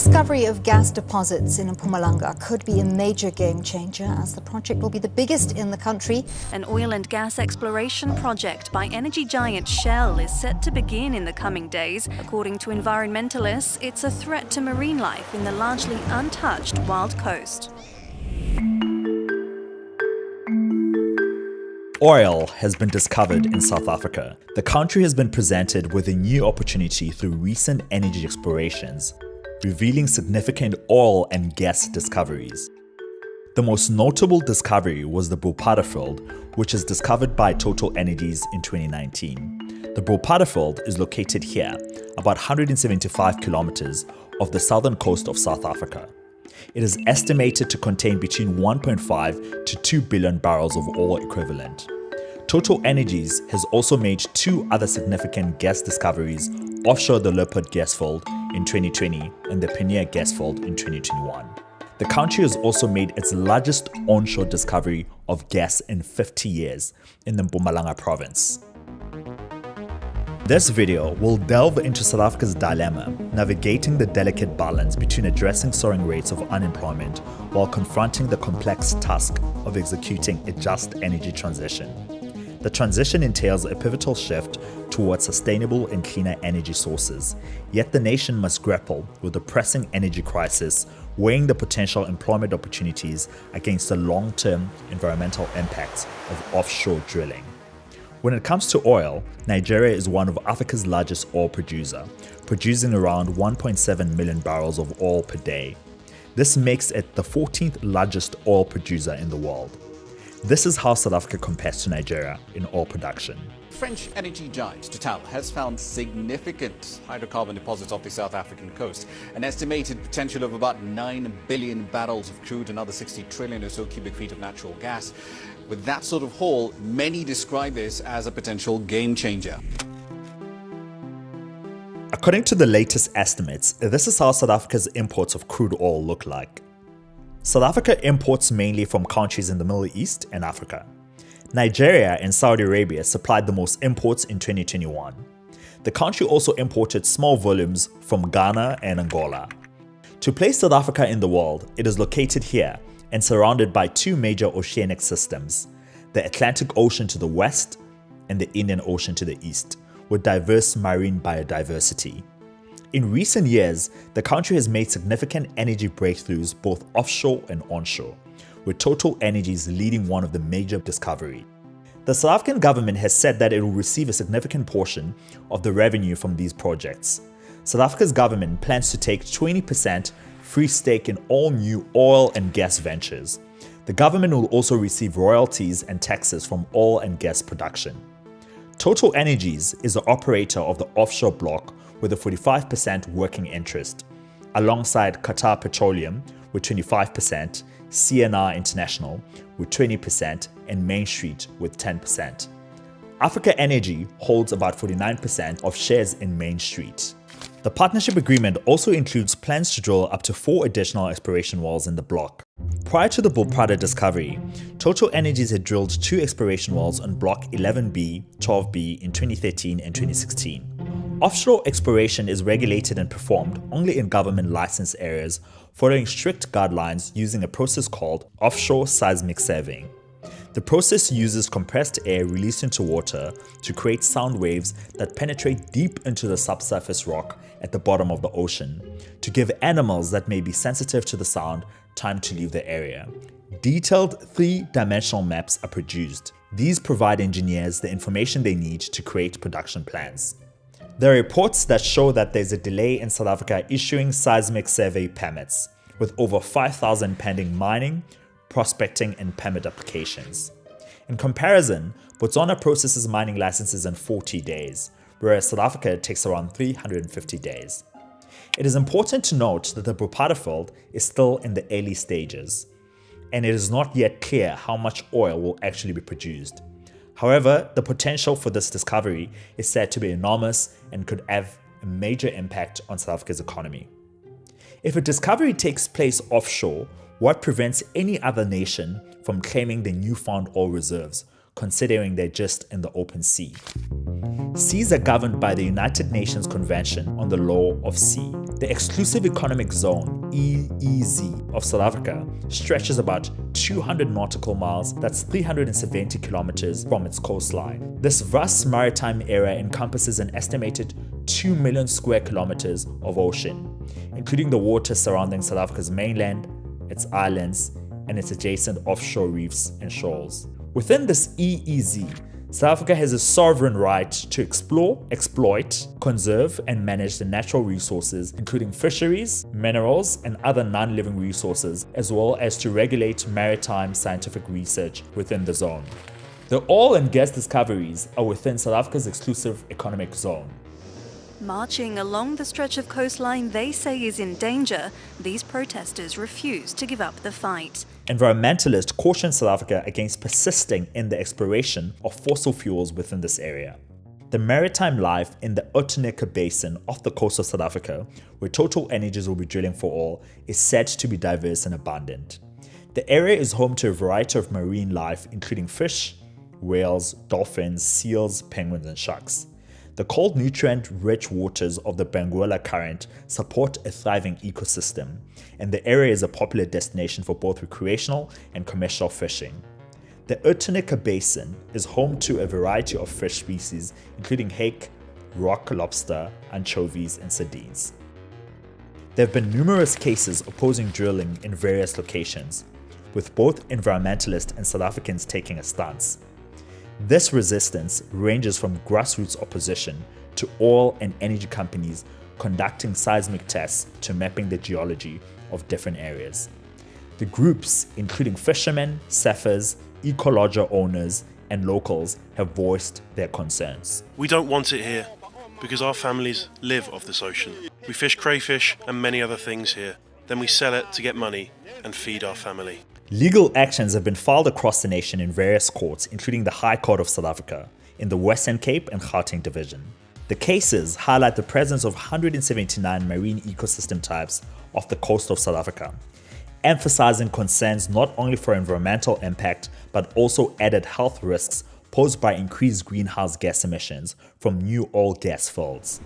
discovery of gas deposits in Mpumalanga could be a major game changer, as the project will be the biggest in the country. An oil and gas exploration project by energy giant Shell is set to begin in the coming days. According to environmentalists, it's a threat to marine life in the largely untouched wild coast. Oil has been discovered in South Africa. The country has been presented with a new opportunity through recent energy explorations, revealing significant oil and gas discoveries. The most notable discovery was the Brulpadda field, which is discovered by TotalEnergies in 2019. The Brulpadda field is located here, about 175 kilometers off the southern coast of South Africa. It is estimated to contain between 1.5 to 2 billion barrels of oil equivalent. TotalEnergies has also made two other significant gas discoveries offshore the Brulpadda gas field in 2020 and the Pioneer gas field in 2021. The country has also made its largest onshore discovery of gas in 50 years in the Mpumalanga province. This video will delve into South Africa's dilemma, navigating the delicate balance between addressing soaring rates of unemployment while confronting the complex task of executing a just energy transition. The transition entails a pivotal shift towards sustainable and cleaner energy sources, yet the nation must grapple with the pressing energy crisis, weighing the potential employment opportunities against the long-term environmental impacts of offshore drilling. When it comes to oil, Nigeria is one of Africa's largest oil producers, producing around 1.7 million barrels of oil per day. This makes it the 14th largest oil producer in the world. This is how South Africa compares to Nigeria in oil production. French energy giant Total has found significant hydrocarbon deposits off the South African coast. An estimated potential of about 9 billion barrels of crude, another 60 trillion or so cubic feet of natural gas. With that sort of haul, many describe this as a potential game changer. According to the latest estimates, this is how South Africa's imports of crude oil look like. South Africa imports mainly from countries in the Middle East and Africa. Nigeria and Saudi Arabia supplied the most imports in 2021. The country also imported small volumes from Ghana and Angola. To place South Africa in the world, it is located here and surrounded by two major oceanic systems, the Atlantic Ocean to the west and the Indian Ocean to the east, with diverse marine biodiversity. In recent years, the country has made significant energy breakthroughs both offshore and onshore, with TotalEnergies leading one of the major discoveries. The South African government has said that it will receive a significant portion of the revenue from these projects. South Africa's government plans to take 20% free stake in all new oil and gas ventures. The government will also receive royalties and taxes from oil and gas production. TotalEnergies is the operator of the offshore block with a 45% working interest, alongside Qatar Petroleum with 25%, CNR International with 20%, and Main Street with 10%. Africa Energy holds about 49% of shares in Main Street. The partnership agreement also includes plans to drill up to 4 additional exploration wells in the block. Prior to the Brulpadda discovery, TotalEnergies had drilled 2 exploration wells on Block 11B, 12B in 2013 and 2016. Offshore exploration is regulated and performed only in government licensed areas, following strict guidelines using a process called offshore seismic surveying. The process uses compressed air released into water to create sound waves that penetrate deep into the subsurface rock at the bottom of the ocean, to give animals that may be sensitive to the sound time to leave the area. Detailed 3-dimensional maps are produced. These provide engineers the information they need to create production plans. There are reports that show that there's a delay in South Africa issuing seismic survey permits, with over 5,000 pending mining, prospecting and permit applications. In comparison, Botswana processes mining licenses in 40 days, whereas South Africa takes around 350 days. It is important to note that the Brulpadda field is still in the early stages, and it is not yet clear how much oil will actually be produced. However, the potential for this discovery is said to be enormous and could have a major impact on South Africa's economy. If a discovery takes place offshore, what prevents any other nation from claiming the newfound oil reserves, considering they're just in the open sea? Seas are governed by the United Nations Convention on the Law of Sea. The Exclusive Economic Zone, EEZ, of South Africa stretches about 200 nautical miles, that's 370 kilometers from its coastline. This vast maritime area encompasses an estimated 2 million square kilometers of ocean, including the waters surrounding South Africa's mainland, its islands, and its adjacent offshore reefs and shoals. Within this EEZ, South Africa has a sovereign right to explore, exploit, conserve, and manage the natural resources, including fisheries, minerals, and other non-living resources, as well as to regulate maritime scientific research within the zone. The oil and gas discoveries are within South Africa's exclusive economic zone. Marching along the stretch of coastline they say is in danger, these protesters refuse to give up the fight. Environmentalists caution South Africa against persisting in the exploration of fossil fuels within this area. The maritime life in the Outeniqua Basin off the coast of South Africa, where TotalEnergies will be drilling for oil, is said to be diverse and abundant. The area is home to a variety of marine life, including fish, whales, dolphins, seals, penguins, and sharks. The cold, nutrient-rich waters of the Benguela Current support a thriving ecosystem, and the area is a popular destination for both recreational and commercial fishing. The Outeniqua Basin is home to a variety of fish species, including hake, rock lobster, anchovies, and sardines. There have been numerous cases opposing drilling in various locations, with both environmentalists and South Africans taking a stance. This resistance ranges from grassroots opposition to oil and energy companies conducting seismic tests to mapping the geology of different areas. The groups, including fishermen, sappers, eco-lodger owners, and locals, have voiced their concerns. We don't want it here because our families live off this ocean. We fish crayfish and many other things here. Then we sell it to get money and feed our family. Legal actions have been filed across the nation in various courts, including the High Court of South Africa, in the Western Cape and Gauteng Division. The cases highlight the presence of 179 marine ecosystem types off the coast of South Africa, emphasizing concerns not only for environmental impact but also added health risks posed by increased greenhouse gas emissions from new oil gas fields.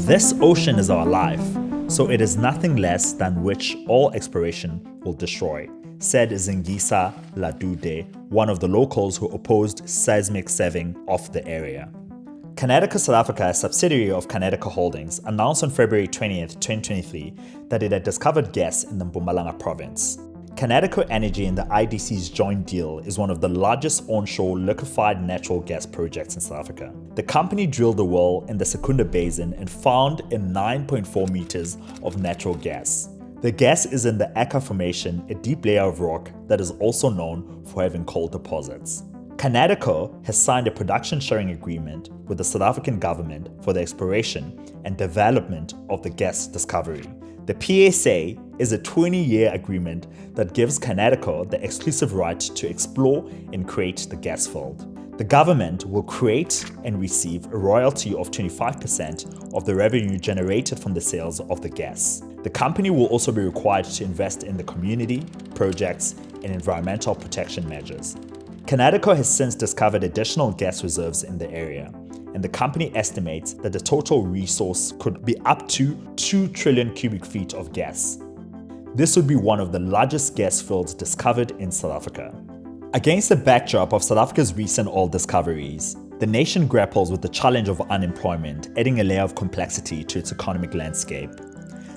This ocean is our life, so it is nothing less than which all exploration will destroy, said Zingisa Ladude, one of the locals who opposed seismic seving of the area. Outeniqua South Africa, a subsidiary of Outeniqua Holdings, announced on February 20th, 2023 that it had discovered gas in the Mpumalanga province. Outeniqua Energy and the IDC's joint deal is one of the largest onshore liquefied natural gas projects in South Africa. The company drilled a well in the Secunda Basin and found in 9.4 meters of natural gas. The gas is in the Aka Formation, a deep layer of rock that is also known for having coal deposits. Outeniqua has signed a production sharing agreement with the South African government for the exploration and development of the gas discovery. The PSA is a 20-year agreement that gives Outeniqua the exclusive right to explore and create the gas field. The government will create and receive a royalty of 25% of the revenue generated from the sales of the gas. The company will also be required to invest in the community, projects, and environmental protection measures. Outeniqua has since discovered additional gas reserves in the area, and the company estimates that the total resource could be up to 2 trillion cubic feet of gas. This would be one of the largest gas fields discovered in South Africa. Against the backdrop of South Africa's recent oil discoveries, the nation grapples with the challenge of unemployment, adding a layer of complexity to its economic landscape.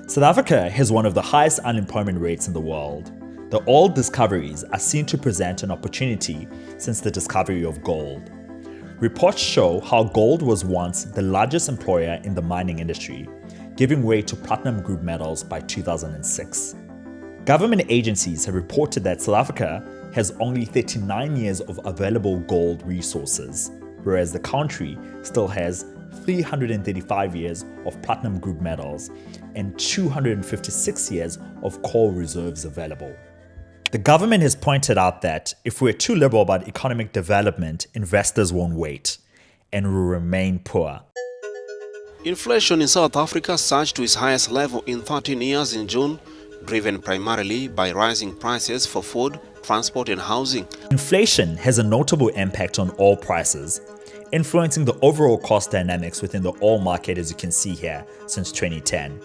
South Africa has one of the highest unemployment rates in the world. The oil discoveries are seen to present an opportunity since the discovery of gold. Reports show how gold was once the largest employer in the mining industry, giving way to platinum group metals by 2006. Government agencies have reported that South Africa has only 39 years of available gold resources, whereas the country still has 335 years of platinum group metals and 256 years of coal reserves available. The government has pointed out that if we're too liberal about economic development, investors won't wait and will remain poor. Inflation in South Africa surged to its highest level in 13 years in June, driven primarily by rising prices for food, transport and housing. Inflation has a notable impact on oil prices. influencing the overall cost dynamics within the oil market as you can see here since 2010.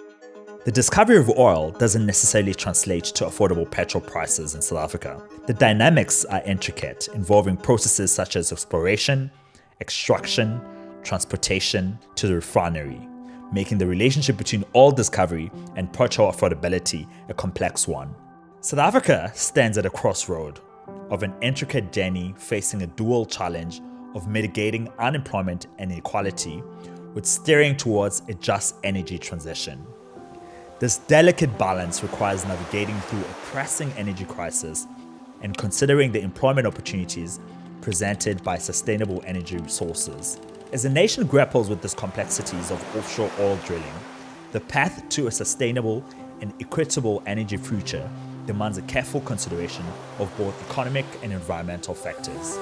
The discovery of oil doesn't necessarily translate to affordable petrol prices in South Africa. The dynamics are intricate, involving processes such as exploration, extraction, transportation to the refinery, making the relationship between oil discovery and petrol affordability a complex one. South Africa stands at a crossroad of an intricate journey facing a dual challenge of mitigating unemployment and inequality with steering towards a just energy transition. This delicate balance requires navigating through a pressing energy crisis and considering the employment opportunities presented by sustainable energy resources. As the nation grapples with these complexities of offshore oil drilling, the path to a sustainable and equitable energy future demands a careful consideration of both economic and environmental factors.